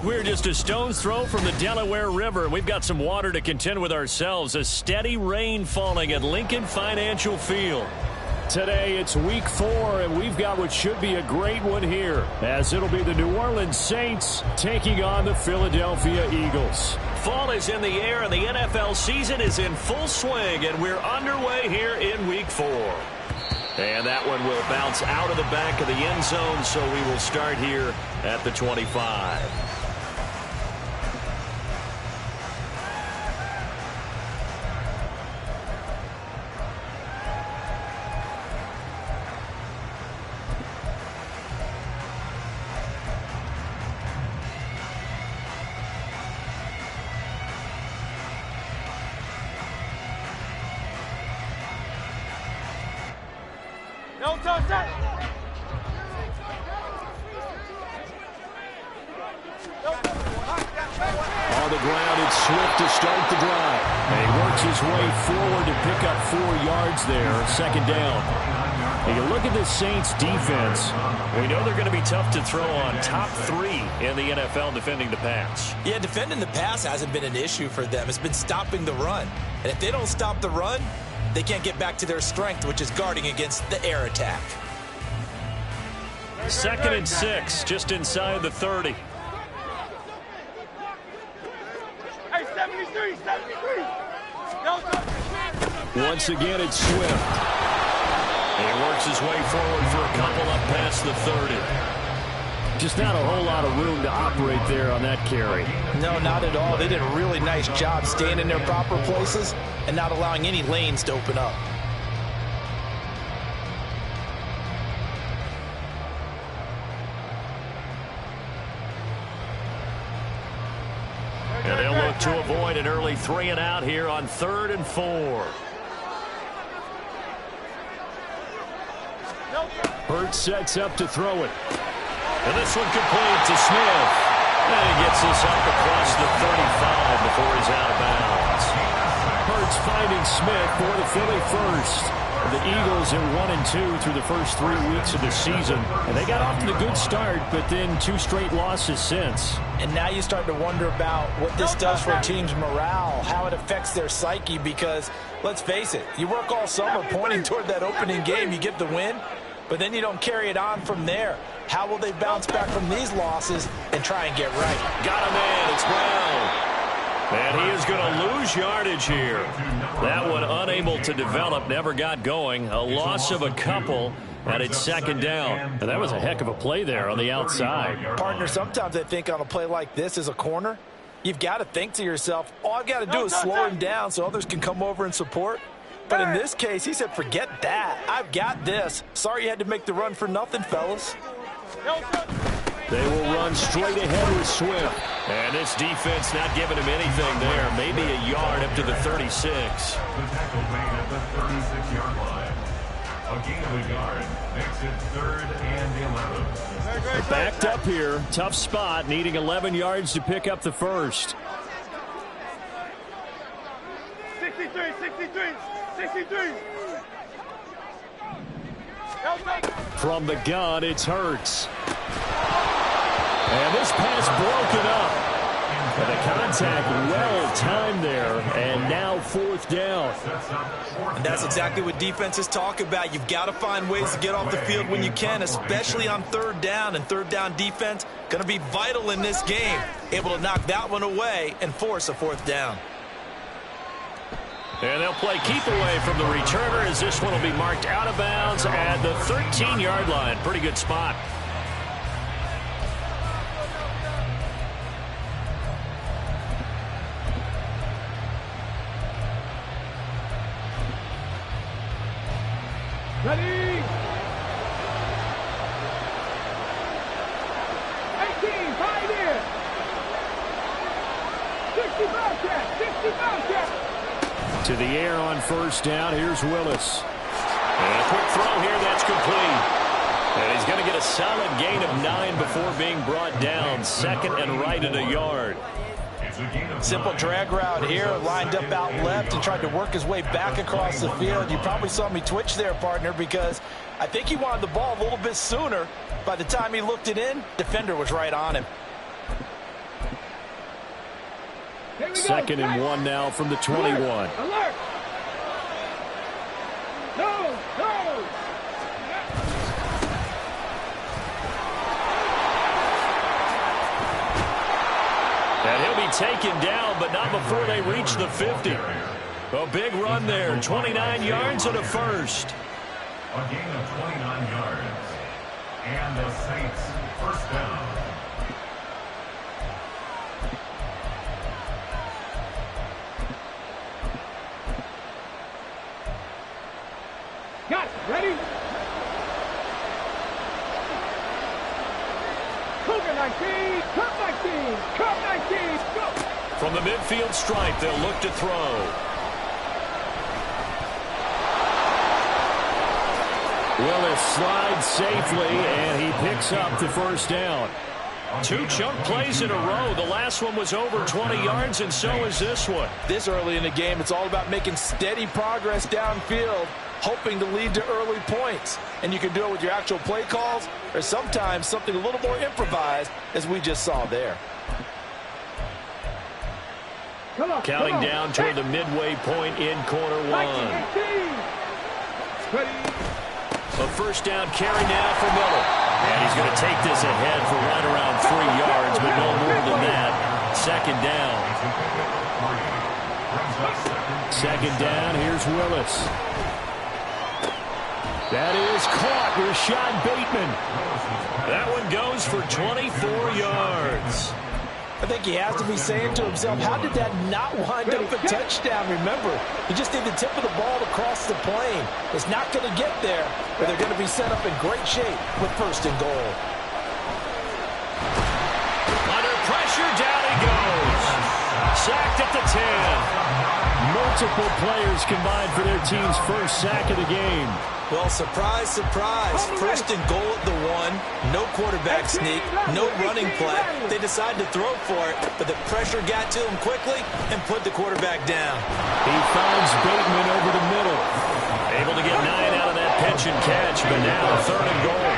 We're just a stone's throw from the Delaware River. We've got some water to contend with ourselves. A steady rain falling at Lincoln Financial Field. Today it's week 4, and we've got what should be a great one here, as it'll be the New Orleans Saints taking on the Philadelphia Eagles. Fall is in the air, and the NFL season is in full swing, and we're underway here in week 4. And that one will bounce out of the back of the end zone, so we will start here at the 25. On the ground, it's Swift to start the drive. And he works his way forward to pick up 4 yards there, second down. And you look at this Saints defense, we know they're going to be tough to throw on. Top 3 in the NFL defending the pass. Yeah, defending the pass hasn't been an issue for them. It's been stopping the run. And if they don't stop the run, they can't get back to their strength, which is guarding against the air attack. 2nd and 6, just inside the 30. Hey, 73. Once again, it's Swift. He works his way forward for a couple up past the 30. Just not a whole lot of room to operate there on that carry. No, not at all. They did a really nice job staying in their proper places and not allowing any lanes to open up. And they'll look to avoid an early 3 and out here on 3rd and 4. Hurts sets up to throw it. And this one complete to Smith. And he gets this up across the 35 before he's out of bounds. Hurts finding Smith for the Philly first. The Eagles are 1-2 through the first 3 weeks of the season. And they got off to a good start, but then 2 straight losses since. And now you start to wonder about what this does for a team's morale, how it affects their psyche, because, let's face it, you work all summer pointing toward that opening game, you get the win, but then you don't carry it on from there. How will they bounce back from these losses and try and get right? Got a man, it's Brown. And he is going to lose yardage here. That one unable to develop, never got going. A loss of a couple, and it's 2nd down. And that was a heck of a play there on the outside. Partner, sometimes I think on a play like this as a corner, you've got to think to yourself, all I've got to do is slow him down so others can come over and support. But in this case, he said, forget that. I've got this. Sorry you had to make the run for nothing, fellas. They will run straight ahead with Swift. And this defense not giving him anything there. Maybe a yard up to the 36. They're backed up here. Tough spot, needing 11 yards to pick up the first. 63. From the gun, it's Hurts. And this pass broken up. And the contact well timed there, and now 4th down. And that's exactly what defenses talk about. You've got to find ways to get off the field when you can, especially on 3rd down. And 3rd down defense going to be vital in this game. Able to knock that one away and force a 4th down. And they'll play keep away from the returner as this one will be marked out of bounds at the 13-yard line. Pretty good spot. Ready? 18, 5 in. 65 catch. To the air on 1st down. Here's Willis. And a quick throw here. That's complete. And he's going to get a solid gain of 9 before being brought down. 2nd and right at a yard. Simple drag route here, lined up out left and tried to work his way back across the field. You probably saw me twitch there, partner, because I think he wanted the ball a little bit sooner. By the time he looked it in, defender was right on him. Second and 1 now from the 21. Alert! No! And he'll be taken down, but not before they reach the 50. A big run there, 29 yards and a first. A gain of 29 yards. And the Saints first down. Got it. Ready? Cougar 19, cut 19, cut 19, go! From the midfield stripe, they'll look to throw. Willis slides safely, and he picks up the first down. 2 chunk plays in a row. The last one was over 20 yards, and so is this one. This early in the game, it's all about making steady progress downfield, hoping to lead to early points. And you can do it with your actual play calls, or sometimes something a little more improvised, as we just saw there. Counting down toward the midway point in quarter 1. Ready? A first down carry now for Miller. And he's going to take this ahead for right around 3 yards, but no more than that. Second down. Second down, here's Willis. That is caught, Rashad Bateman. That one goes for 24 yards. I think he has to be saying to himself, how did that not wind up a touchdown? Remember, you just need the tip of the ball to cross the plane. It's not going to get there, but they're going to be set up in great shape with first and goal. Under pressure, down he goes. Sacked at the 10. Multiple players combined for their team's first sack of the game. Well, surprise, surprise. First and goal at the 1. No quarterback sneak. No running play. They decided to throw for it, but the pressure got to him quickly and put the quarterback down. He finds Bateman over the middle. Able to get 9 out of that pitch and catch, but now third and goal.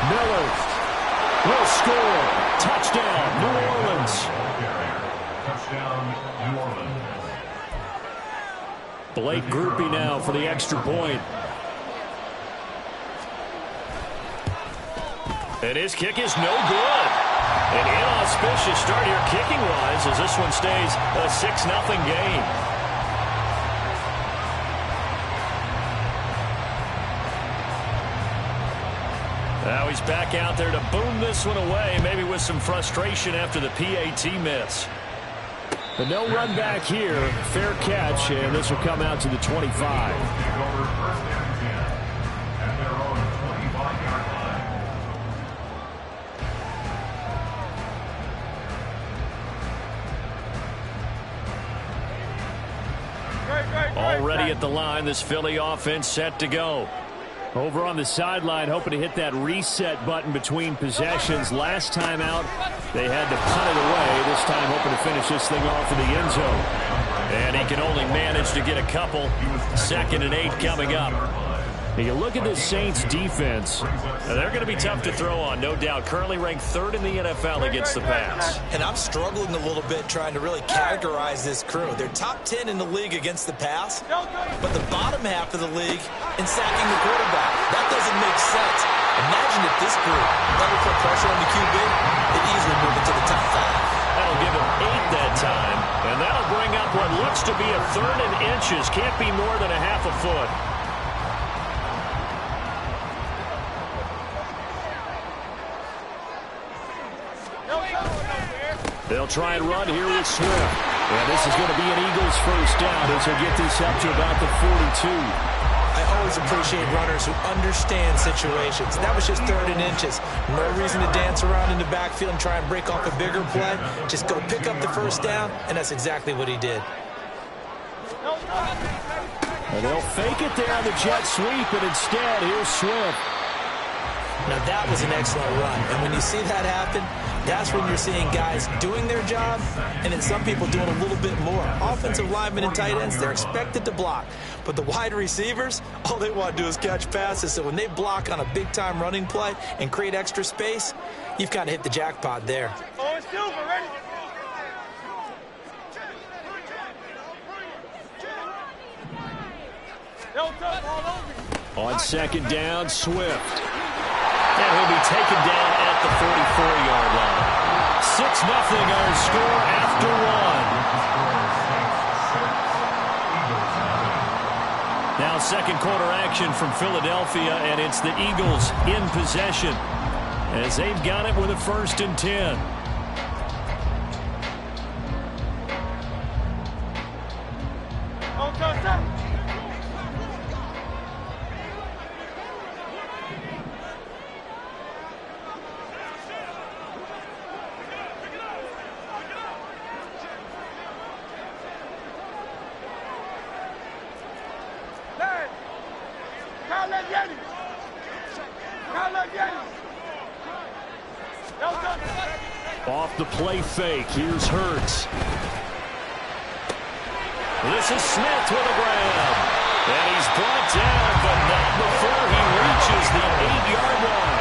Miller will score. Touchdown, New Orleans. Touchdown, New Orleans. Blake Grupe now for the extra point. And his kick is no good. An inauspicious start here kicking-wise as this one stays a 6-0 game. Now he's back out there to boom this one away, maybe with some frustration after the PAT miss. But no run back here. Fair catch, and this will come out to the 25. Take over first and 10 at their own 25-yard line. Already at the line, this Philly offense set to go. Over on the sideline, hoping to hit that reset button between possessions. Last time out, they had to punt it away. This time hoping to finish this thing off in the end zone. And he can only manage to get a couple. 2nd and 8 coming up. Now you look at this Saints defense. They're going to be tough to throw on, no doubt. Currently ranked 3rd in the NFL against the pass. And I'm struggling a little bit trying to really categorize this crew. They're top 10 in the league against the pass, but the bottom half of the league in sacking the quarterback. That doesn't make sense. Imagine if this group ever put pressure on the QB, they'd easily move into the top 5. That'll give him 8 that time, and that'll bring up what looks to be a 3rd and inches. Can't be more than a half a foot. They'll try and run here with Swift. And this is going to be an Eagles first down as he'll get this up to about the 42. I always appreciate runners who understand situations. That was just 3rd and inches. No reason to dance around in the backfield and try and break off a bigger play. Just go pick up the first down, and that's exactly what he did. And they'll fake it there on the jet sweep, and instead, here's Swift. Now, that was an excellent run. And when you see that happen, That's when you're seeing guys doing their job and then some people doing a little bit more. Offensive linemen and tight ends, they're expected to block. But the wide receivers, all they want to do is catch passes. So when they block on a big-time running play and create extra space, you've kind of hit the jackpot there. On second down, Swift. And he'll be taken down at the 44-yard line. 6-0 our score after one. Now second quarter action from Philadelphia, and it's the Eagles in possession as they've got it with a 1st and 10. Off the play fake, here's Hurts. This is Smith with a grab. And he's brought down, but not before he reaches the 8-yard line.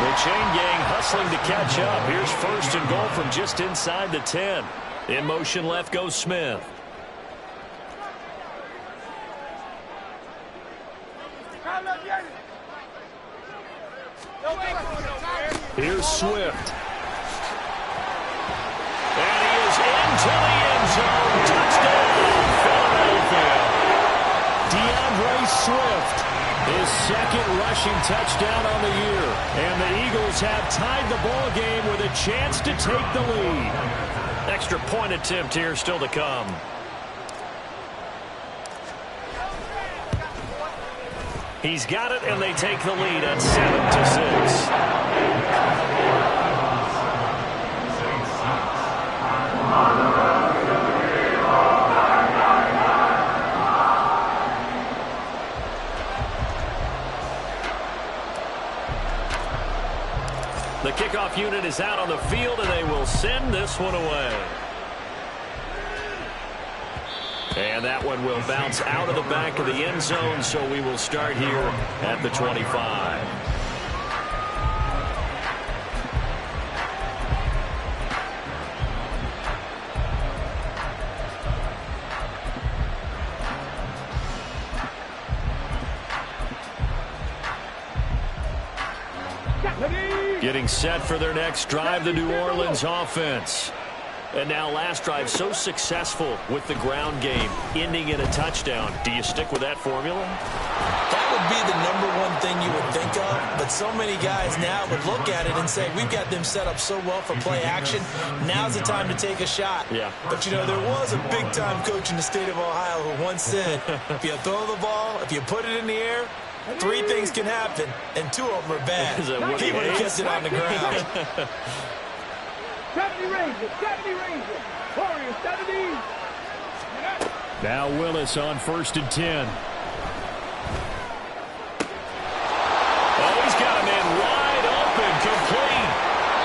The chain gang hustling to catch up. Here's 1st and goal from just inside the 10. In motion left goes Smith. Here's Swift. And he is into the end zone. Touchdown, Philadelphia. DeAndre Swift, his 2nd rushing touchdown on the year. And the Eagles have tied the ball game with a chance to take the lead. Extra point attempt here still to come. He's got it, and they take the lead at 7-6. The kickoff unit is out on the field, and they will send this one away. And that one will bounce out of the back of the end zone, so we will start here at the 25. Getting set for their next drive, the New Orleans offense. And now last drive so successful with the ground game, ending in a touchdown. Do you stick with that formula? That would be the #1 thing you would think of, but so many guys now would look at it and say, we've got them set up so well for play action. Now's the time to take a shot. Yeah. But, you know, there was a big-time coach in the state of Ohio who once said, if you throw the ball, if you put it in the air, 3 things can happen, and 2 of them are bad. He would have kept it on the ground. 70 Rangers, 70 Rangers, Warriors 70. Now Willis on 1st and 10. Oh, he's got a man wide open, complete.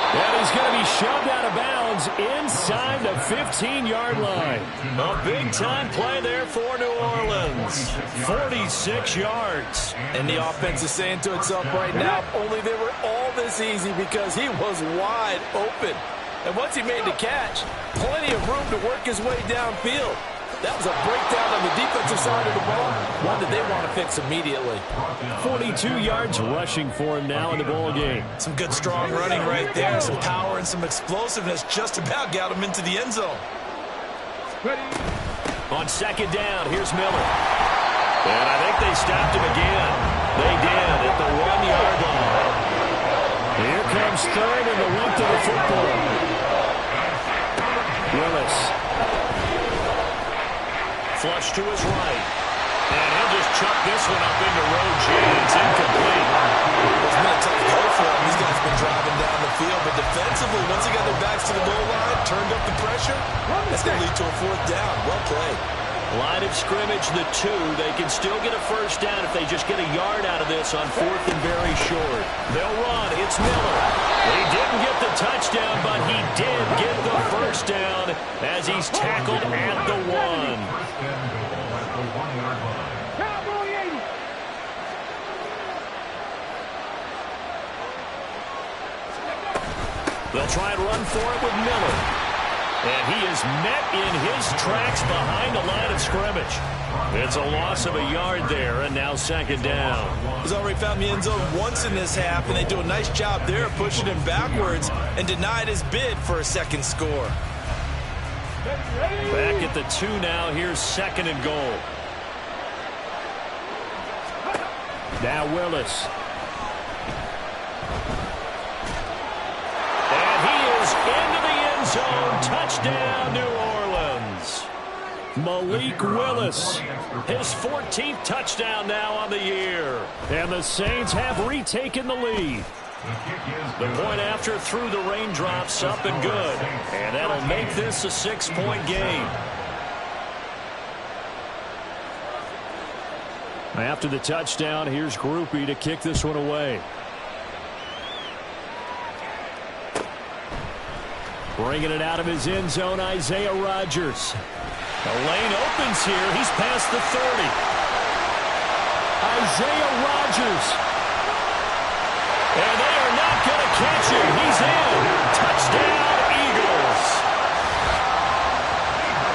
And he's going to be shoved out of bounds inside the 15-yard line. A big-time play there for New Orleans. 46 yards. And the offense is saying to itself right now, only they were all this easy because he was wide open. And once he made the catch, plenty of room to work his way downfield. That was a breakdown on the defensive side of the ball, one that they want to fix immediately. 42 yards rushing for him now in the ball game. Some good strong running right there, some power and some explosiveness just about got him into the end zone. On second down, here's Miller. And I think they stopped him again. They did at the 1-yard line. Here comes 3rd and the length of the football. Willis. Flush to his right. And he'll just chuck this one up into Rozier. It's incomplete. It's been a tough go for him. These guys have been driving down the field. But defensively, once they got their backs to the goal line, turned up the pressure, that's going to lead to a 4th down. Well played. Line of scrimmage, the 2. They can still get a 1st down if they just get a yard out of this on 4th and very short. They'll run. It's Miller. He didn't get the touchdown, but he did get the first down as he's tackled at the 1. First and goal at the 1-yard line. Cowboy 80. They'll try and run for it with Miller. And he is met in his tracks behind the line of scrimmage. It's a loss of a yard there, and now second down. He's already found the end zone once in this half, and they do a nice job there of pushing him backwards and denied his bid for a second score. Back at the 2 now. Here's second and goal. Now Willis. And he is into the end zone. Touchdown, New Orleans. Malik Willis, his 14th touchdown now on the year. And the Saints have retaken the lead. The point after threw the raindrops up and good. And that'll make this a 6-point game. After the touchdown, here's Grupe to kick this one away. Bringing it out of his end zone, Isaiah Rodgers. The lane opens here. He's past the 30. Isaiah Rodgers. And they are not going to catch him. He's in. Touchdown, Eagles.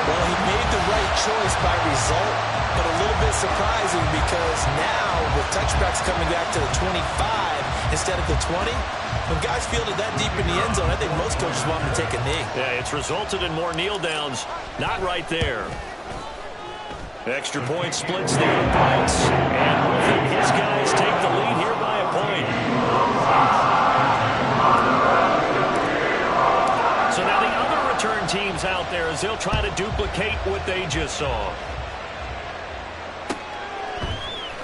Well, he made the right choice by result, but a little bit surprising because now with touchbacks coming back to the 25 instead of the 20, when guys field it that deep in the end zone, I think most coaches want them to take a knee. Yeah, it's resulted in more kneel downs. Not right there. Extra point splits the uprights. And with it, his guys take the lead here by a point. So now the other return teams out there as they'll try to duplicate what they just saw.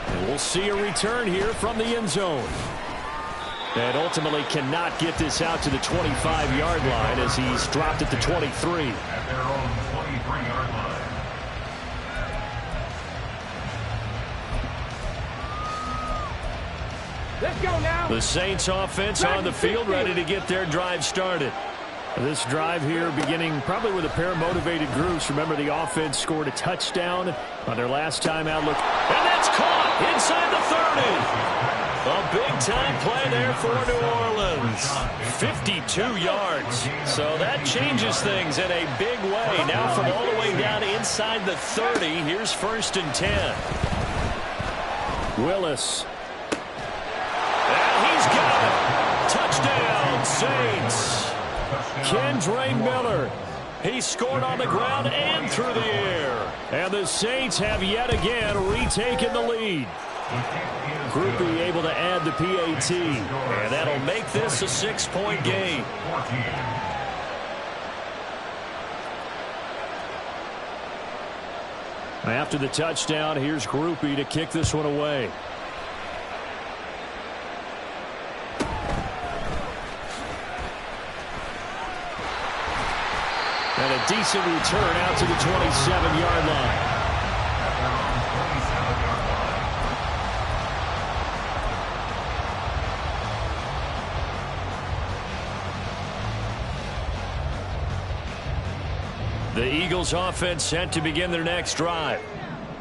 And we'll see a return here from the end zone. And ultimately cannot get this out to the 25-yard line as he's dropped at the 23. At their own 23-yard line. Let's go now. The Saints offense on the field, ready to get their drive started. This drive here beginning probably with a pair of motivated groups. Remember, the offense scored a touchdown on their last time out. Look, and that's caught inside the 30. A big-time play there for New Orleans. 52 yards. So that changes things in a big way. Now from all the way down inside the 30, here's 1st and 10. Willis. And he's got it. Touchdown, Saints. Kendre Miller. He scored on the ground and through the air. And the Saints have yet again retaken the lead. Grupe able to add the PAT. And that'll make this a 6-point game. After the touchdown, here's Grupe to kick this one away. And a decent return out to the 27-yard line. The Eagles offense set to begin their next drive.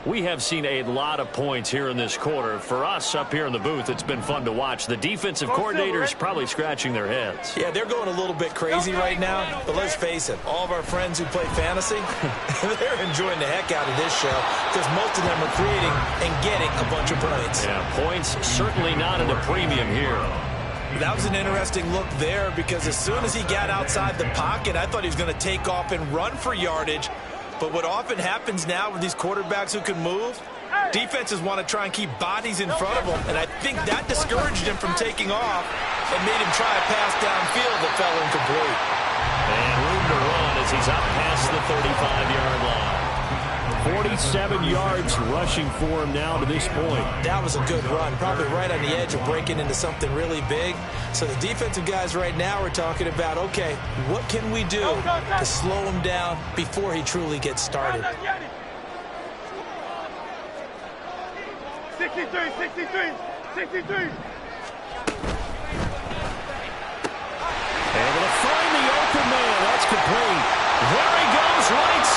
We have seen a lot of points here in this quarter. For us up here in the booth, it's been fun to watch. The defensive coordinators probably scratching their heads. Yeah, they're going a little bit crazy right now, but let's face it, all of our friends who play fantasy, they're enjoying the heck out of this show because most of them are creating and getting a bunch of points. Yeah, points certainly not at a premium here. That was an interesting look there because as soon as he got outside the pocket, I thought he was going to take off and run for yardage. But what often happens now with these quarterbacks who can move, defenses want to try and keep bodies in front of them. And I think that discouraged him from taking off and made him try a pass downfield that fell incomplete. And room to run as he's up past the 35-yard line. 47 yards rushing for him now to this point. That was a good run, probably right on the edge of breaking into something really big. So the defensive guys right now are talking about, okay, what can we do to slow him down before he truly gets started? 63. Able to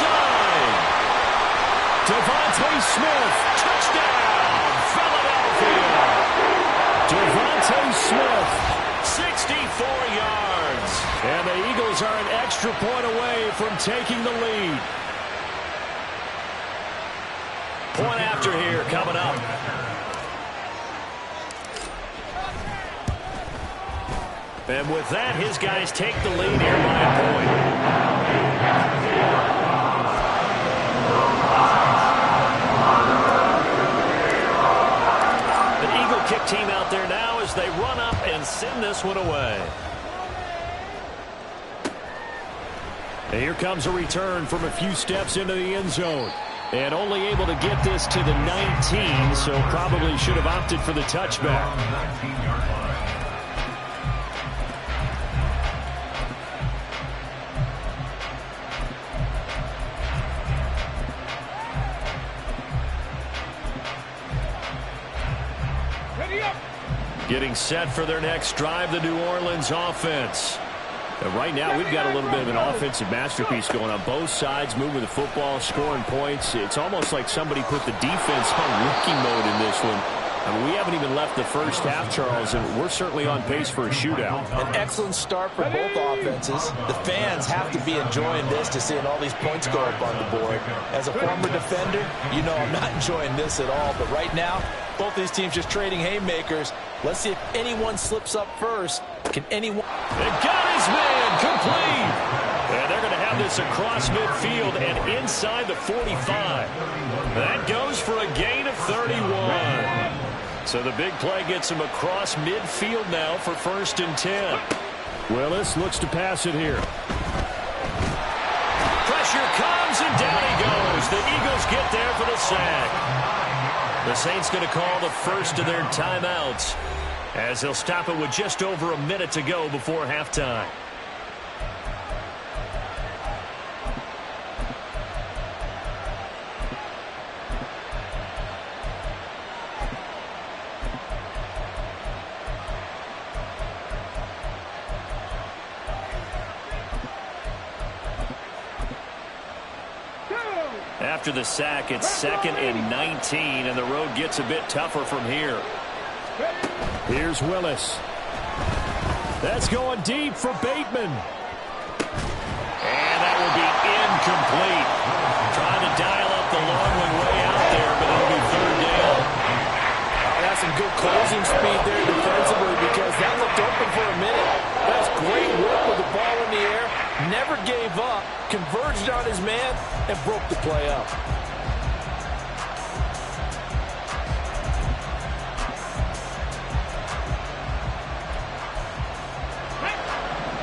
side. DeVonta Smith, touchdown, Philadelphia. DeVonta Smith, 64 yards. And the Eagles are an extra point away from taking the lead. Point after here coming up. And with that, his guys take the lead here by a point. An Eagle kick team out there now as they run up and send this one away. And here comes a return from a few steps into the end zone. And only able to get this to the 19, so probably should have opted for the touchback. Getting set for their next drive, the New Orleans offense. And right now, we've got a little bit of an offensive masterpiece going on both sides, moving the football, scoring points. It's almost like somebody put the defense on rookie mode in this one. I mean, we haven't even left the first half, Charles, and we're certainly on pace for a shootout. An excellent start for both offenses. The fans have to be enjoying this to seeing all these points go up on the board. As a former defender, you know I'm not enjoying this at all. But right now, both these teams just trading haymakers. Let's see if anyone slips up first. Can anyone? They got his man complete. And they're going to have this across midfield and inside the 45. That goes for a gain of 31. So the big play gets him across midfield now for 1st and 10. Willis looks to pass it here. Pressure comes and down he goes. The Eagles get there for the sack. The Saints going to call the first of their timeouts as they'll stop it with just over a minute to go before halftime. After the sack, it's 2nd and 19, and the road gets a bit tougher from here. Here's Willis. That's going deep for Bateman. And that will be incomplete. Trying to dial up the long one way out there, but it'll be 3rd down. That's some good closing speed there defensively because that looked open for a minute. That's great work with the ball in the air. Never gave up, converged on his man, and broke the play up.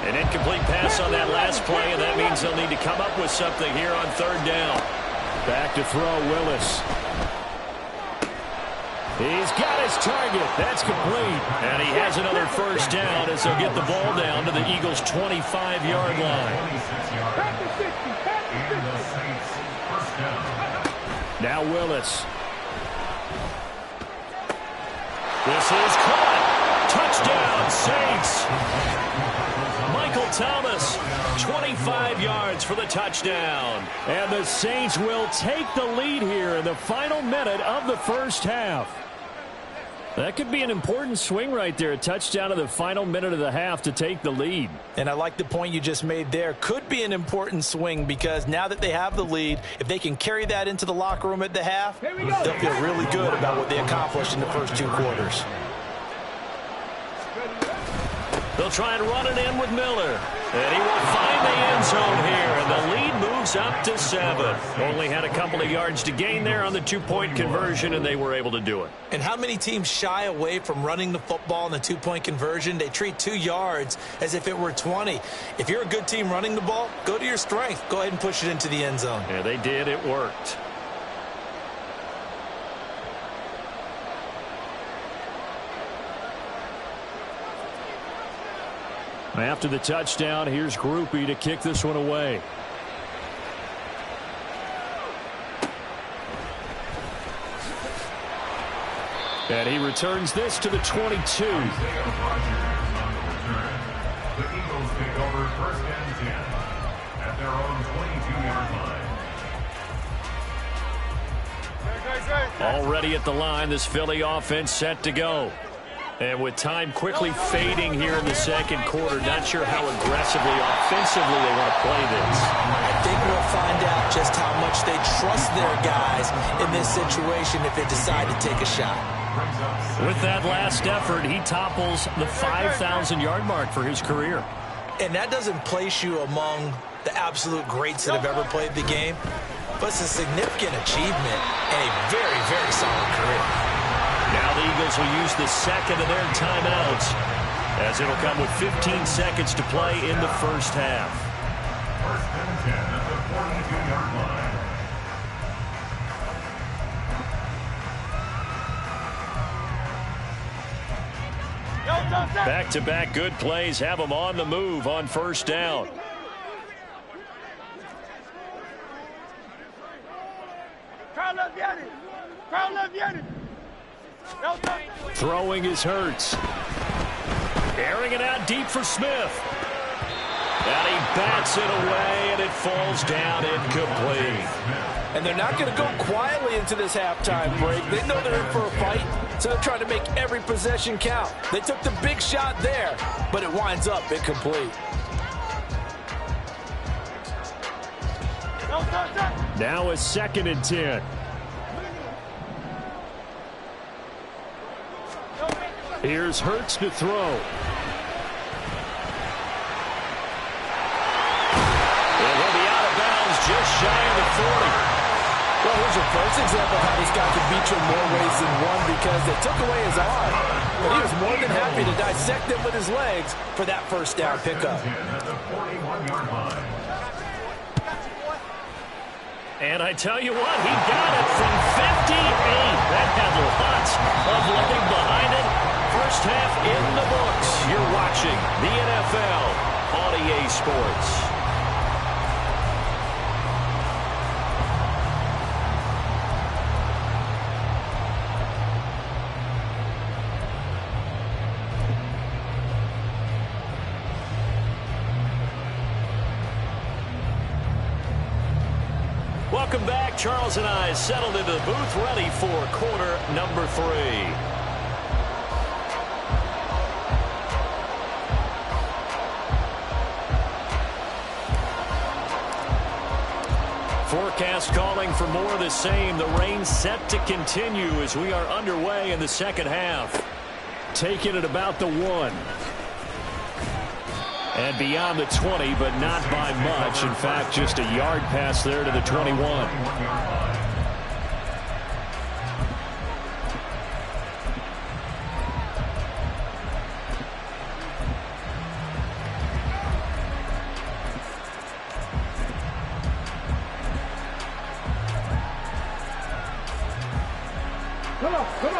An incomplete pass on that last play, and that means they'll need to come up with something here on 3rd down. Back to throw, Willis. He's got his target. That's complete. And he has another 1st down as they'll get the ball down to the Eagles' 25-yard line. Now Willis. This is caught. Touchdown, Saints. Michael Thomas, 25 yards for the touchdown. And the Saints will take the lead here in the final minute of the 1st half. That could be an important swing right there. A touchdown in the final minute of the half to take the lead. And I like the point you just made there. Could be an important swing because now that they have the lead, if they can carry that into the locker room at the half, they'll feel really good about what they accomplished in the first 2 quarters. They'll try and run it in with Miller. And he will find the end zone here. And the lead moves up to 7. Only had a couple of yards to gain there on the 2-point conversion, and they were able to do it. And how many teams shy away from running the football in the 2-point conversion? They treat 2 yards as if it were 20. If you're a good team running the ball, go to your strength. Go ahead and push it into the end zone. Yeah, they did. It worked. After the touchdown, here's Grupe to kick this one away. And he returns this to the 22. The Eagles take over 1st and 10 at their own 22-yard line. Already at the line, this Philly offense set to go. And with time quickly fading here in the second quarter, not sure how aggressively, offensively they want to play this. I think we'll find out just how much they trust their guys in this situation if they decide to take a shot. With that last effort, he topples the 5,000-yard mark for his career. And that doesn't place you among the absolute greats that have ever played the game, but it's a significant achievement and a very, very solid career. Now the Eagles will use the second of their timeouts, as it'll come with 15 seconds to play in the first half. First and 10 at the 42-yard line. Back-to-back good plays have them on the move on first down. Throwing is Hurts. Airing it out deep for Smith. And he bats it away, and it falls down incomplete. And they're not going to go quietly into this halftime break. They know they're in for a fight, so they're trying to make every possession count. They took the big shot there, but it winds up incomplete. Now a 2nd and 10. Here's Hurts to throw. And he'll be out of bounds just shy of the 40. Well, here's your first example of how this guy can beat you in more ways than one, because they took away his arm, but he was more than happy to dissect them with his legs for that first down pickup. And I tell you what, he got it from 58. That had lots of leg behind it. First half in the books. You're watching the NFL on EA Sports. Welcome back. Charles and I settled into the booth, ready for quarter number 3. Forecast calling for more of the same. The rain set to continue as we are underway in the second half. Taking it about the 1. And beyond the 20, but not by much. In fact, just a yard pass there to the 21.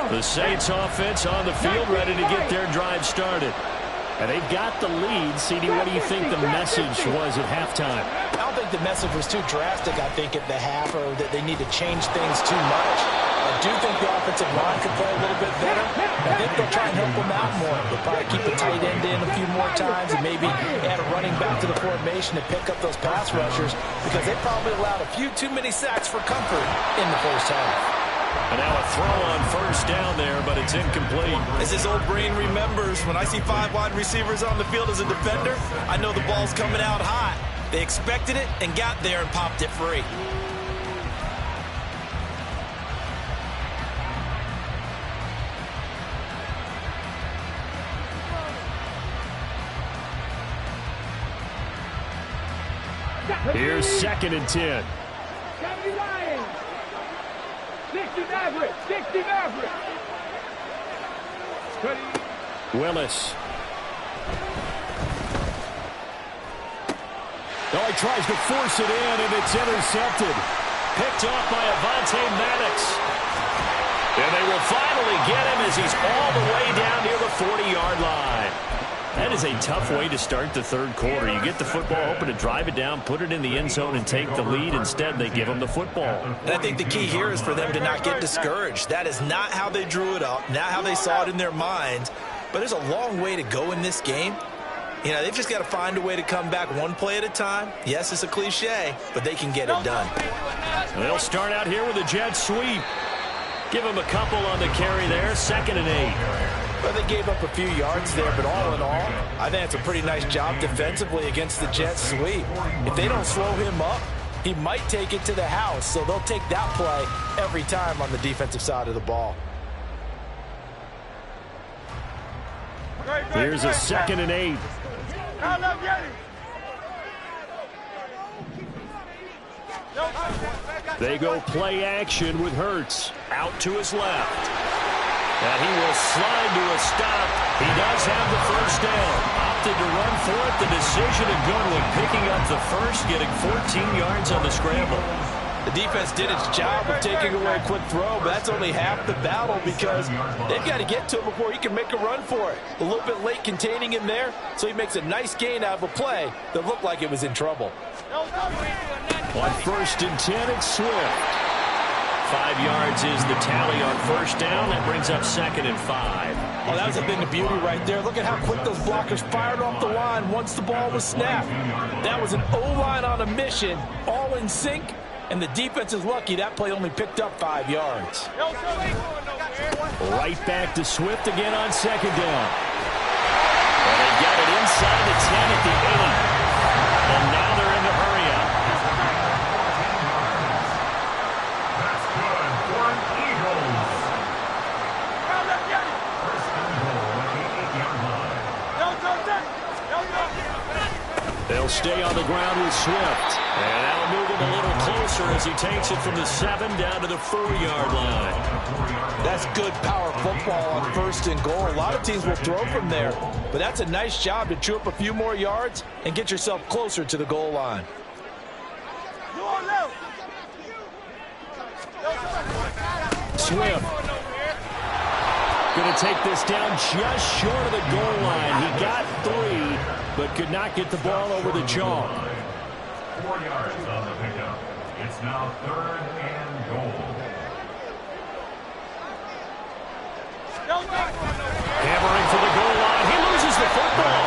The Saints offense on the field, ready to get their drive started. And they've got the lead. CD, what do you think the message was at halftime? I don't think the message was too drastic, I think, at the half, or that they need to change things too much. I do think the offensive line could play a little bit better. I think they'll try and help them out more. They'll probably keep the tight end in a few more times and maybe add a running back to the formation to pick up those pass rushers, because they probably allowed a few too many sacks for comfort in the first half. And now a throw on first down there, but it's incomplete. As his old brain remembers, when I see 5 wide receivers on the field as a defender, I know the ball's coming out high. They expected it and got there and popped it free. Here's 2nd and 10. 60 Maverick. Willis. Oh, he tries to force it in, and it's intercepted. Picked off by Avonte Maddox. And they will finally get him as he's all the way down near the 40-yard line. That is a tough way to start the third quarter. You get the football open to drive it down, put it in the end zone, and take the lead. Instead, they give them the football. And I think the key here is for them to not get discouraged. That is not how they drew it up, not how they saw it in their minds. But there's a long way to go in this game. You know, they've just got to find a way to come back one play at a time. Yes, it's a cliche, but they can get it done. They'll start out here with a jet sweep. Give him a couple on the carry there, 2nd and 8. Well, they gave up a few yards there, but all in all, I think it's a pretty nice job defensively against the Jets sweep. If they don't slow him up, he might take it to the house, so they'll take that play every time on the defensive side of the ball. Here's a 2nd and 8. They go play action with Hurts out to his left. And he will slide to a stop. He does have the first down. Opted to run for it. The decision a good one, picking up the first, getting 14 yards on the scramble. The defense did its job of taking away a quick throw, but that's only half the battle because they've got to get to him before he can make a run for it. A little bit late containing him there, so he makes a nice gain out of a play that looked like it was in trouble. On 1st and 10, it's Swift. 5 yards is the tally on first down. That brings up 2nd and 5. Oh, that was a thing of beauty right there. Look at how quick those blockers fired off the line once the ball was snapped. That was an O-line on a mission, all in sync, and the defense is lucky that play only picked up 5 yards. Right back to Swift again on 2nd down. Well, they got it inside the 10 at the 8. And now they're in the hurry up. They'll stay on the ground with Swift. And that'll move him a little closer as he takes it from the 7 down to the 4-yard line. That's good power football on 1st and goal. A lot of teams will throw from there, but that's a nice job to chew up a few more yards and get yourself closer to the goal line. Swift going to take this down just short of the goal line. He got 3, but could not get the ball over the chalk. 4 yards on the pickup. It's now 3rd and goal. Hammering for the goal line. He loses the football.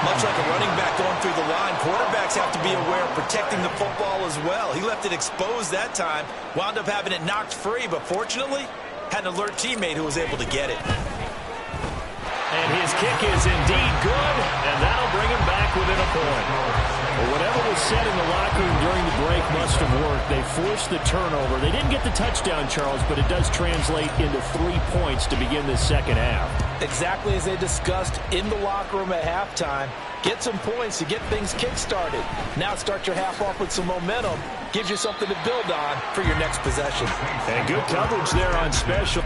Much like a running back going through the line, quarterbacks have to be aware of protecting the football as well. He left it exposed that time, wound up having it knocked free, but fortunately, had an alert teammate who was able to get it. And his kick is indeed good, and that'll bring him back within a point. Well, whatever was said in the locker room during the break must have worked. They forced the turnover. They didn't get the touchdown, Charles, but it does translate into 3 points to begin this second half. Exactly as they discussed in the locker room at halftime. Get some points to get things kick-started. Now start your half off with some momentum. Gives you something to build on for your next possession. And good coverage there on special.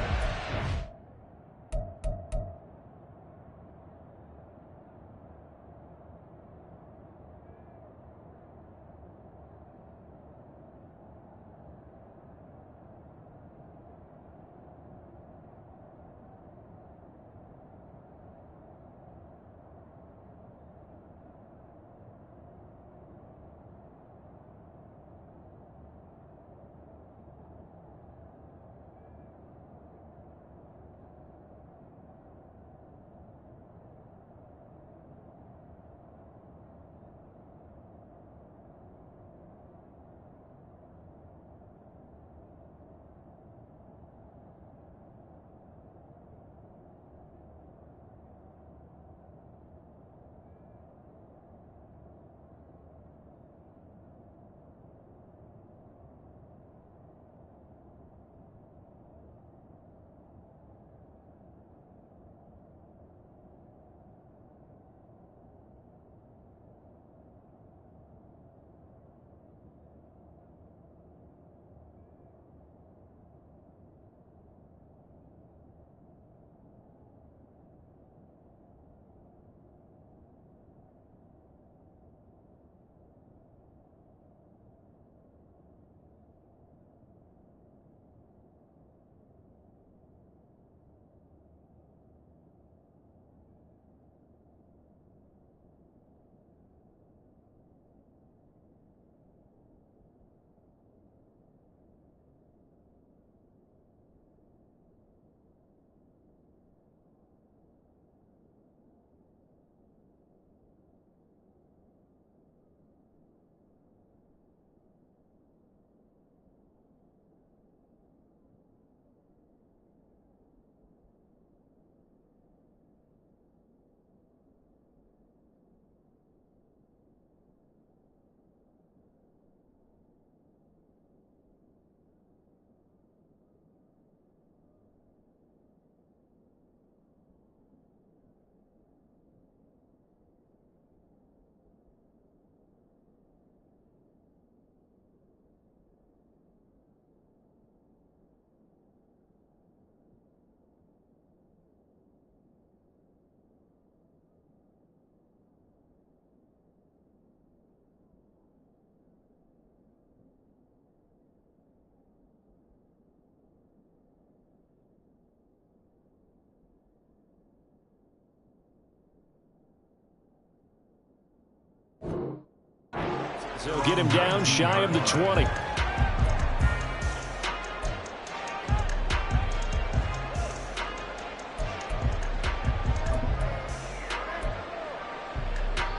So get him down shy of the 20.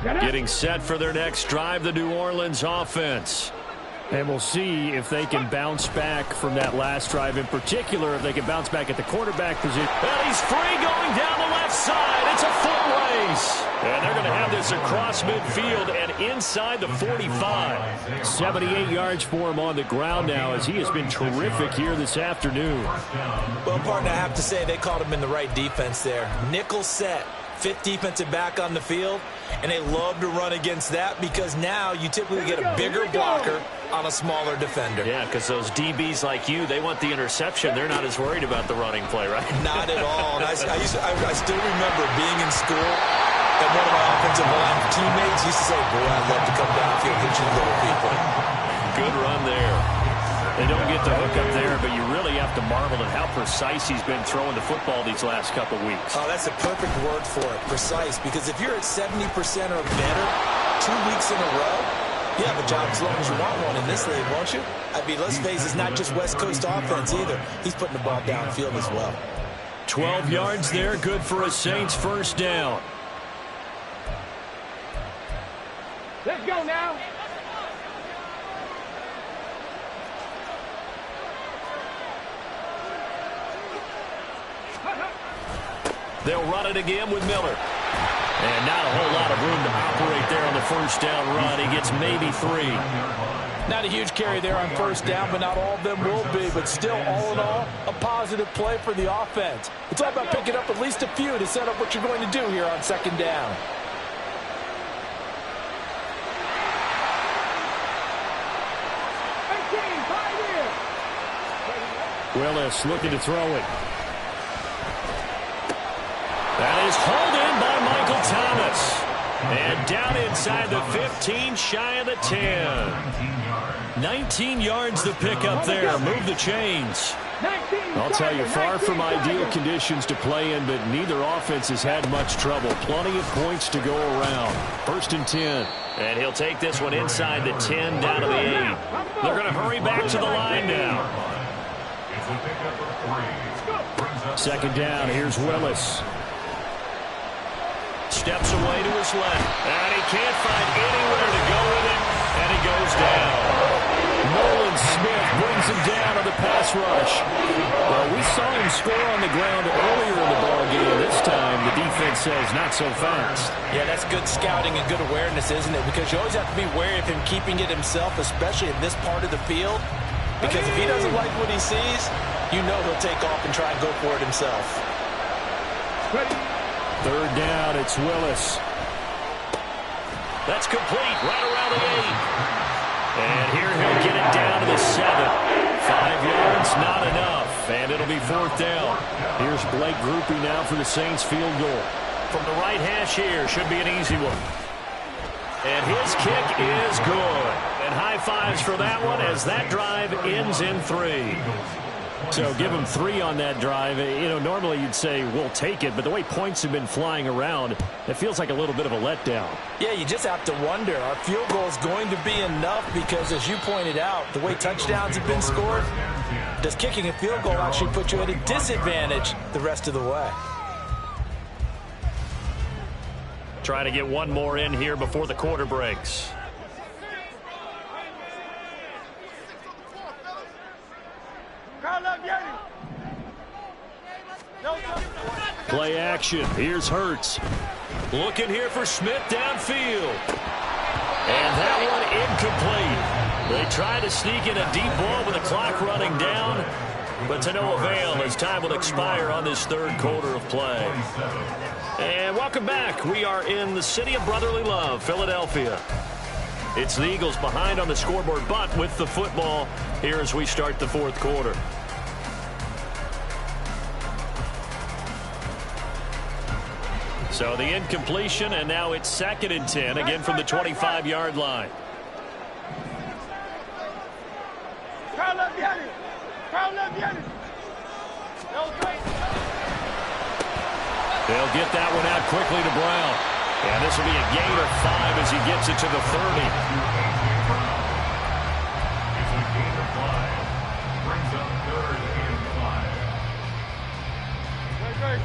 Getting set for their next drive, the New Orleans offense. And we'll see if they can bounce back from that last drive, in particular, if they can bounce back at the quarterback position. And he's free going down the left side. It's a foot race. And they're going to have this across midfield and inside the 45. 78 yards for him on the ground now, as he has been terrific here this afternoon. Well, partner, I have to say they caught him in the right defense there. Nickel set. Fifth defensive back on the field, and they love to run against that because now you typically get a bigger blocker on a smaller defender. Yeah, because those DBs like you, they want the interception. They're not as worried about the running play, right? Not at all. And I still remember being in school, and one of my offensive line teammates used to say, boy, I'd love to come downfield and hit you little people. Good run there. They don't get the hook up there, but you really have to marvel at how precise he's been throwing the football these last couple weeks. Oh, that's a perfect word for it, precise, because if you're at 70% or better 2 weeks in a row, you have a job as long as you want one in this league, won't you? I mean, let's face it, it's not just West Coast offense either. He's putting the ball downfield as well. 12 yards there, good for a Saints first down. Let's go now. They'll run it again with Miller. And not a whole lot of room to operate there on the first down run. He gets maybe 3. Not a huge carry there on first down, but not all of them will be. But still, all in all, a positive play for the offense. It's all about picking up at least a few to set up what you're going to do here on second down. Willis looking to throw it. That is hauled in by Michael Thomas. And down inside the 15, shy of the 10. 19 yards the pickup there. Move the chains. I'll tell you, far from ideal conditions to play in, but neither offense has had much trouble. Plenty of points to go around. First and 10. And he'll take this one inside the 10, down to the 8. They're going to hurry back to the line now. Second down, here's Willis. Steps away to his left. And he can't find anywhere to go with it. And he goes down. Nolan Smith brings him down on the pass rush. Well, we saw him score on the ground earlier in the ballgame. This time, the defense says not so fast. Yeah, that's good scouting and good awareness, isn't it? Because you always have to be wary of him keeping it himself, especially in this part of the field. Because if he doesn't like what he sees, you know he'll take off and try and go for it himself. Third down, it's Willis. That's complete, right around the 8. And here he'll get it down to the 7. 5 yards, not enough. And it'll be fourth down. Here's Blake Grupe now for the Saints field goal. From the right hash here, should be an easy one. And his kick is good. And high fives for that one as that drive ends in 3. So give him 3 on that drive. You know, normally you'd say, we'll take it, but the way points have been flying around, it feels like a little bit of a letdown. Yeah, you just have to wonder, our field goal is going to be enough because, as you pointed out, the way touchdowns have been scored, does kicking a field goal actually put you at a disadvantage the rest of the way? Trying to get one more in here before the quarter breaks. Play action. Here's Hurts. Looking here for Smith downfield. And that one incomplete. They try to sneak in a deep ball with the clock running down, but to no avail as time will expire on this third quarter of play. And welcome back. We are in the city of brotherly love, Philadelphia. It's the Eagles behind on the scoreboard, but with the football here as we start the fourth quarter. So the incompletion, and now it's 2nd and 10, again from the 25-yard line. They'll get that one out quickly to Brown. And this will be a gain of 5 as he gets it to the 30. gain of 5. Brings up 3rd and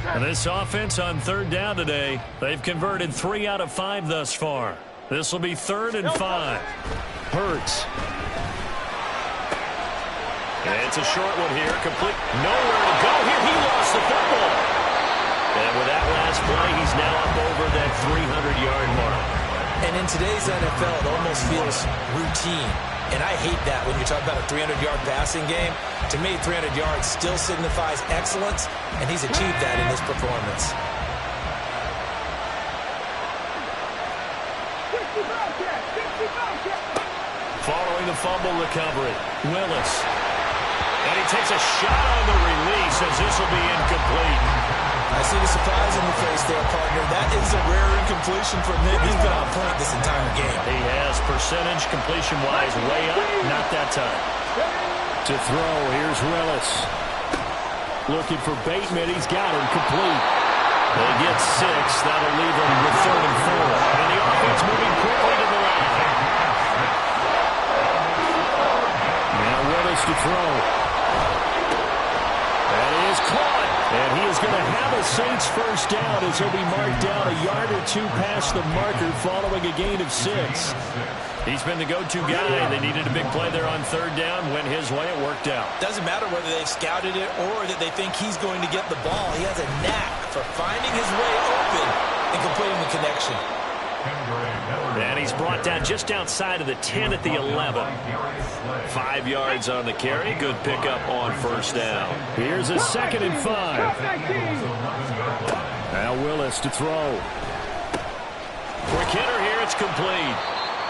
5. And this offense on 3rd down today, they've converted 3 out of 5 thus far. This will be 3rd and 5. Hurts. And it's a short one here. Complete. Nowhere to go here. He lost the football. And with that last play, he's now up over that 300-yard mark. And in today's NFL, it almost feels routine. And I hate that when you talk about a 300-yard passing game. To me, 300 yards still signifies excellence, and he's achieved that in this performance. Following the fumble recovery, Willis. And he takes a shot on the release as this will be incomplete. I see the surprise in your face there, partner. That is a rare incompletion from him. He's been on point this entire game. He has percentage completion-wise way up, not that time. To throw, here's Willis. Looking for Bateman. He's got him complete. They get 6. That'll leave them with 3rd and 4. And the offense moving quickly to the line. Now Willis to throw. That is caught. And he is going to have a Saints first down as he'll be marked down a yard or 2 past the marker following a gain of 6. He's been the go-to guy. They needed a big play there on 3rd down. Went his way. It worked out. Doesn't matter whether they've scouted it or that they think he's going to get the ball. He has a knack for finding his way open and completing the connection. And he's brought down just outside of the 10 at the 11. 5 yards on the carry. Good pickup on first down. Here's a 2nd and 5. Now Willis to throw. Quick hitter here. It's complete.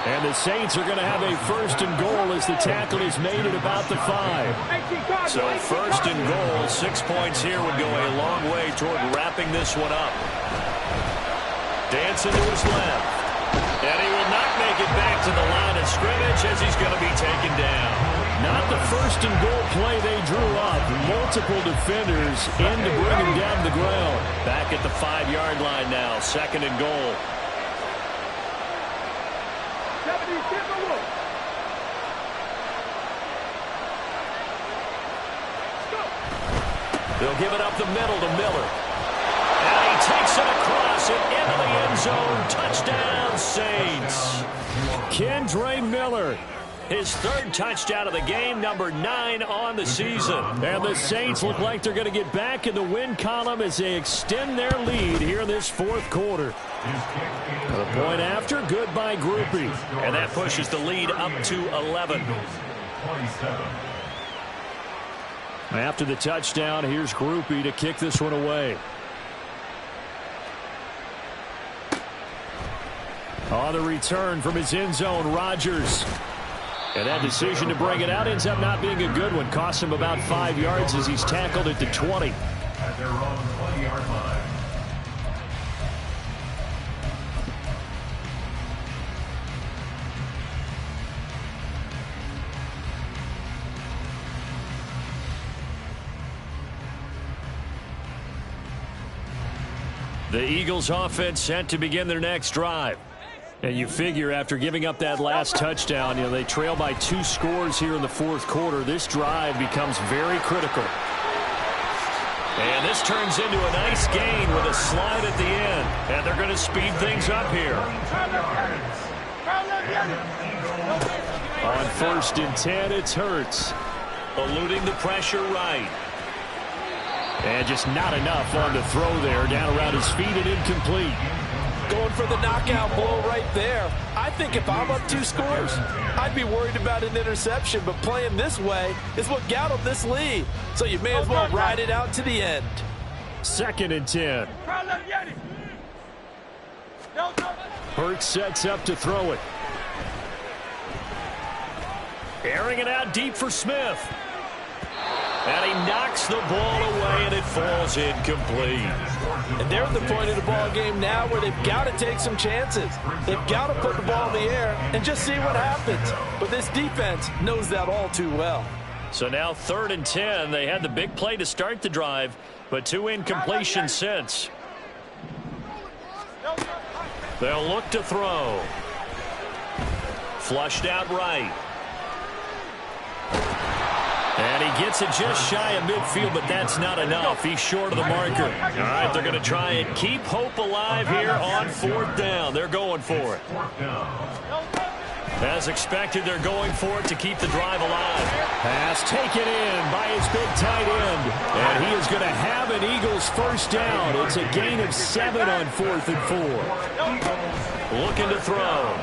And the Saints are going to have a 1st and goal as the tackle is made at about the 5. So 1st and goal, 6 points here would go a long way toward wrapping this one up. Dancing to his left. And he will not make it back to the line of scrimmage as he's going to be taken down. Not the 1st and goal play they drew up. Multiple defenders in to bring him down to the ground. Back at the 5-yard line now, 2nd and goal. They'll give it up the middle to Miller. And he takes it across and into the end zone. Touchdown, Saints. Kendre Miller. His 3rd touchdown of the game, number 9 on the season. And the Saints look like they're going to get back in the win column as they extend their lead here in this 4th quarter. The point after, good by Grupe. And that pushes the lead up to 11. After the touchdown, here's Grupe to kick this one away. On the return from his end zone, Rodgers. And that decision to bring it out ends up not being a good one. Costs him about 5 yards as he's tackled at the 20. At their own 20-yard line. The Eagles offense set to begin their next drive. And you figure after giving up that last touchdown, they trail by 2 scores here in the 4th quarter. This drive becomes very critical. And this turns into a nice gain with a slide at the end. And they're going to speed things up here. On 1st and 10, it's Hurts. Eluding the pressure right. And just not enough on the throw there. Down around his feet and incomplete. Going for the knockout blow right there. I think if I'm up 2 scores, I'd be worried about an interception. But playing this way is what got him this lead. So you may as well ride it out to the end. 2nd and 10. Hurts sets up to throw it. Airing it out deep for Smith. And he knocks the ball away, and it falls incomplete. And they're at the point of the ball game now where they've got to take some chances. They've got to put the ball in the air and just see what happens. But this defense knows that all too well. So now 3rd and 10. They had the big play to start the drive, but 2 incompletions since. They'll look to throw. Flushed out right. And he gets it just shy of midfield, but that's not enough. He's short of the marker. All right, they're going to try and keep hope alive here on 4th down. They're going for it. As expected, they're going for it to keep the drive alive. Pass taken in by his big tight end. And he is going to have an Eagles first down. It's a gain of 7 on 4th and 4. Looking to throw.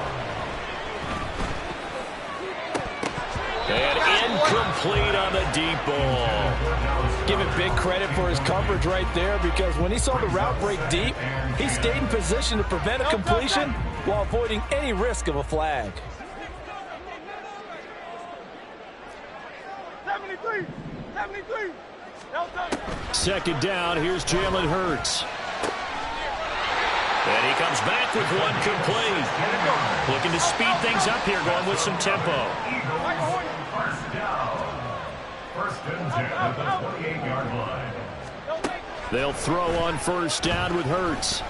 And incomplete on the deep ball. Give it big credit for his coverage right there, because when he saw the route break deep, he stayed in position to prevent a completion while avoiding any risk of a flag. 73. 73. 2nd down, here's Jalen Hurts. And he comes back with one complete. Looking to speed things up here, going with some tempo. First and 10 at the 28-yard line. They'll throw on 1st down with Hurts.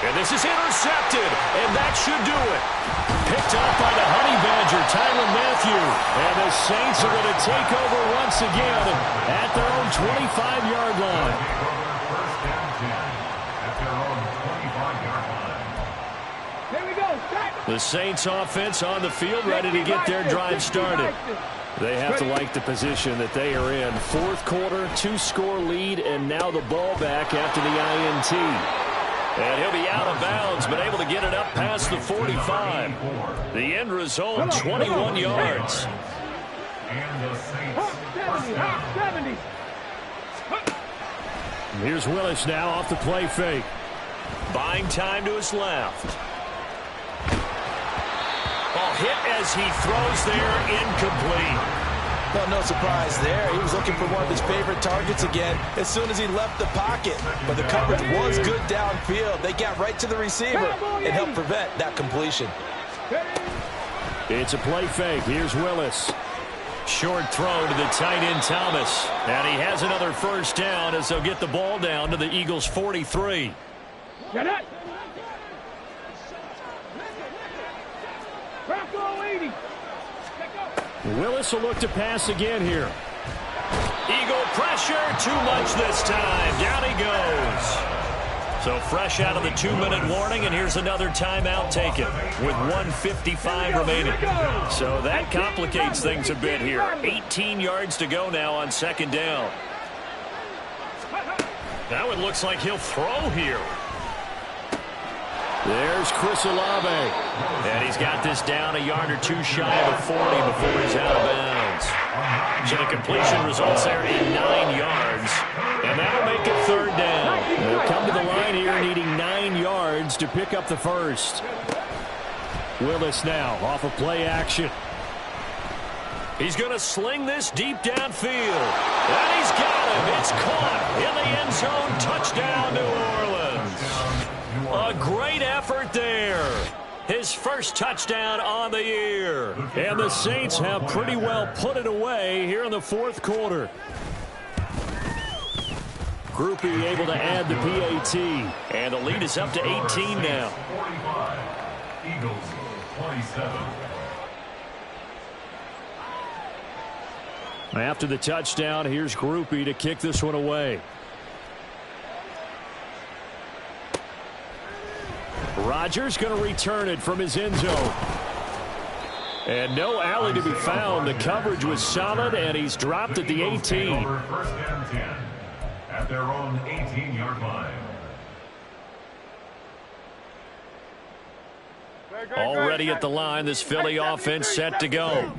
And this is intercepted, and that should do it. Picked up by the Honey Badger, Tyrann Mathieu. And the Saints are going to take over once again at their own 25-yard line. First and 10 at their own 25-yard line. Here we go. The Saints offense on the field, ready to get their drive started. They have to like the position that they are in. 4th quarter, 2-score lead, and now the ball back after the INT. And he'll be out of bounds, but able to get it up past the 45. The end result, 21 yards. And the Saints first down. 70. Here's Willis now off the play fake. Buying time to his left. Ball hit as he throws there, incomplete. Well, no surprise there. He was looking for one of his favorite targets again as soon as he left the pocket. But the coverage was good downfield. They got right to the receiver and helped prevent that completion. It's a play fake. Here's Willis. Short throw to the tight end Thomas. And he has another first down as they'll get the ball down to the Eagles' 43. Get it. Bronco 80. Willis will look to pass again here. Eagle pressure, too much this time. Down he goes. So fresh out of the 2-minute warning, and here's another timeout taken with 1:55 remaining. So that complicates things a bit here. 18 yards to go now on 2nd down. Now it looks like he'll throw here. There's Chris Olave. And he's got this down a yard or two shy of the 40 before he's out of bounds. So the completion results there in 9 yards. And that'll make it 3rd down. They'll come to the line here needing 9 yards to pick up the first. Willis now off of play action. He's going to sling this deep downfield. And he's got him. It's caught in the end zone. Touchdown, New Orleans. A great effort there. His first touchdown on the year. And the Saints have pretty well put it away here in the 4th quarter. Groupie able to add the PAT. And the lead is up to 18 now. 45. Eagles 27. After the touchdown, here's Groupie to kick this one away. Rodgers going to return it from his end zone. And no alley to be found. The coverage was solid, and he's dropped at the 18. First and 10 at their own 18-yard line. Already at the line, this Philly offense set to go.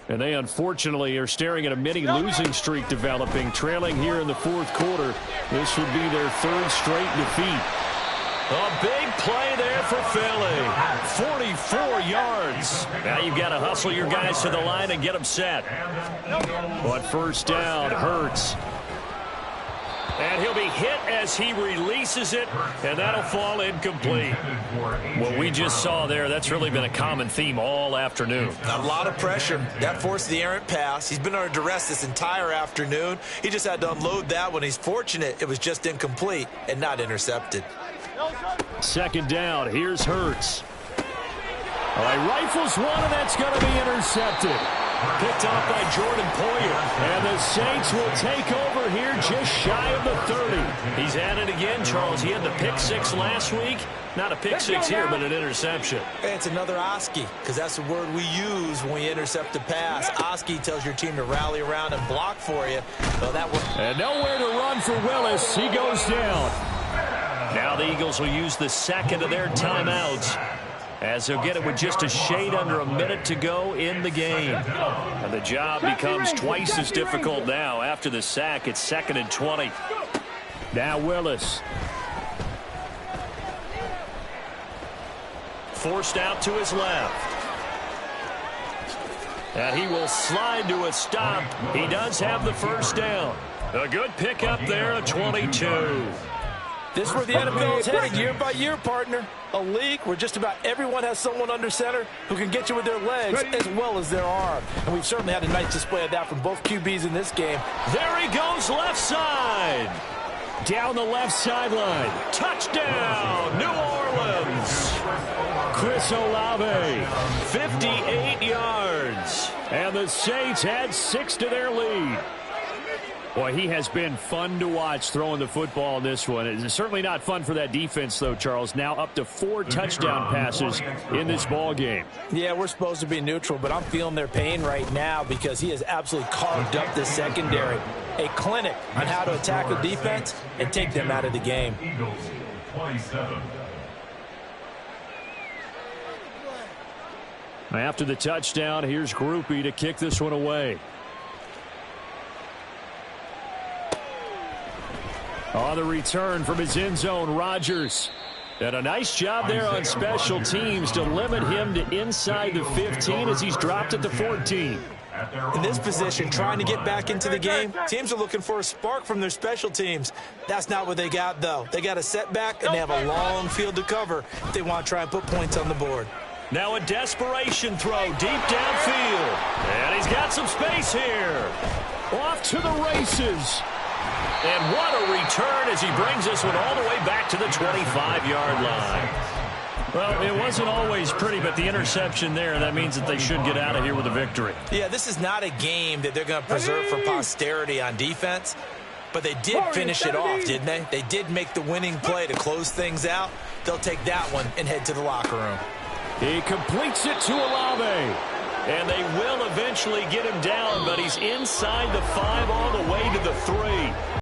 And they unfortunately are staring at a mini losing streak developing, trailing here in the 4th quarter. This would be their 3rd straight defeat. A big play there for Philly. 44 yards. Now you've got to hustle your guys to the line and get them set. But first down, Hurts. And he'll be hit as he releases it, and that'll fall incomplete. What we just saw there, that's really been a common theme all afternoon. A lot of pressure. That forced the errant pass. He's been under duress this entire afternoon. He just had to unload that one. He's fortunate it was just incomplete and not intercepted. 2nd down, here's Hurts. All right, rifles one, and that's going to be intercepted. Picked off by Jordan Poyer. And the Saints will take over here just shy of the 30. He's at it again, Charles. He had the pick six last week. Not a pick six here, but an interception. It's another Oski, because that's the word we use when we intercept a pass. Oski tells your team to rally around and block for you. So that one. And nowhere to run for Willis. He goes down. Now the Eagles will use the second of their timeouts, as they'll get it with just a shade under a minute to go in the game. And the job becomes twice as difficult now. After the sack, it's 2nd and 20. Now Willis. Forced out to his left. And he will slide to a stop. He does have the first down. A good pickup there, a 22. This is where the NFL is headed year by year, partner. A league where just about everyone has someone under center who can get you with their legs as well as their arm. And we've certainly had a nice display of that from both QBs in this game. There he goes, left side. Down the left sideline. Touchdown, New Orleans. Chris Olave, 58 yards. And the Saints add 6 to their lead. Boy, he has been fun to watch throwing the football in this one. It's certainly not fun for that defense, though, Charles. Now up to 4 touchdown passes in this ball game. Yeah, we're supposed to be neutral, but I'm feeling their pain right now because he has absolutely carved up this secondary. A clinic on how to attack the defense and take them out of the game. Eagles, 27. After the touchdown, here's Grupe to kick this one away. On the return from his end zone, Rodgers. And a nice job there on special teams to limit him to inside the 15 as he's dropped it to 14. In this position, trying to get back into the game, teams are looking for a spark from their special teams. That's not what they got, though. They got a setback, and they have a long field to cover if they want to try and put points on the board. Now a desperation throw deep downfield. And he's got some space here. Off to the races. And what a return as he brings this one all the way back to the 25-yard line. Well, it wasn't always pretty, but the interception there, that means that they should get out of here with a victory. Yeah, this is not a game that they're going to preserve for posterity on defense, but they did finish it off, didn't they? They did make the winning play to close things out. They'll take that one and head to the locker room. He completes it to Olave. And they will eventually get him down, but he's inside the 5 all the way to the 3.